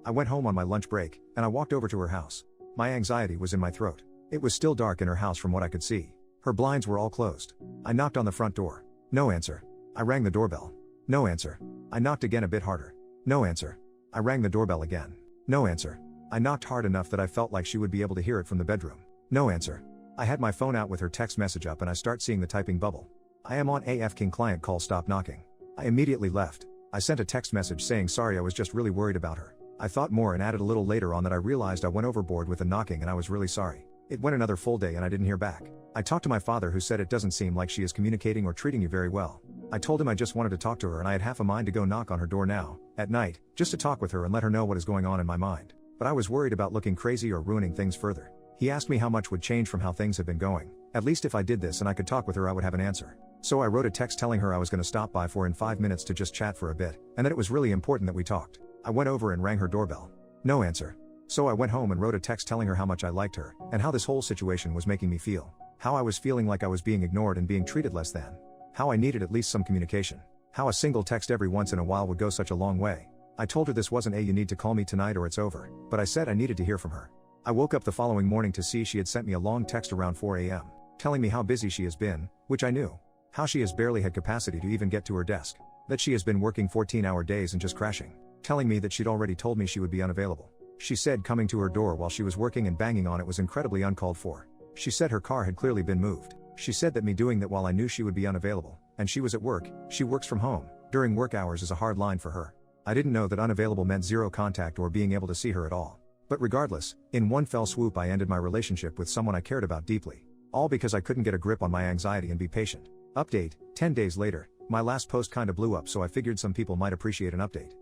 I went home on my lunch break, and I walked over to her house. My anxiety was in my throat. It was still dark in her house from what I could see. Her blinds were all closed. I knocked on the front door. No answer. I rang the doorbell. No answer. I knocked again a bit harder. No answer. I rang the doorbell again. No answer. I knocked hard enough that I felt like she would be able to hear it from the bedroom. No answer. I had my phone out with her text message up and I start seeing the typing bubble. I am on AF King client call, stop knocking. I immediately left. I sent a text message saying sorry, I was just really worried about her. I thought more and added a little later on that I realized I went overboard with the knocking and I was really sorry. It went another full day and I didn't hear back. I talked to my father, who said it doesn't seem like she is communicating or treating you very well. I told him I just wanted to talk to her and I had half a mind to go knock on her door now, at night, just to talk with her and let her know what is going on in my mind. But I was worried about looking crazy or ruining things further. He asked me how much would change from how things have been going. At least if I did this and I could talk with her, I would have an answer. So I wrote a text telling her I was going to stop by in 5 minutes to just chat for a bit, and that it was really important that we talked. I went over and rang her doorbell. No answer. So I went home and wrote a text telling her how much I liked her, and how this whole situation was making me feel. How I was feeling like I was being ignored and being treated less than. How I needed at least some communication. How a single text every once in a while would go such a long way. I told her this wasn't a you need to call me tonight or it's over, but I said I needed to hear from her. I woke up the following morning to see she had sent me a long text around 4 a.m., telling me how busy she has been, which I knew. How she has barely had capacity to even get to her desk. That she has been working 14-hour days and just crashing. Telling me that she'd already told me she would be unavailable. She said coming to her door while she was working and banging on it was incredibly uncalled for. She said her car had clearly been moved. She said that me doing that while I knew she would be unavailable, and she was at work, she works from home, during work hours is a hard line for her. I didn't know that unavailable meant zero contact or being able to see her at all. But regardless, in one fell swoop I ended my relationship with someone I cared about deeply. All because I couldn't get a grip on my anxiety and be patient. Update, 10 days later, my last post kinda blew up, so I figured some people might appreciate an update.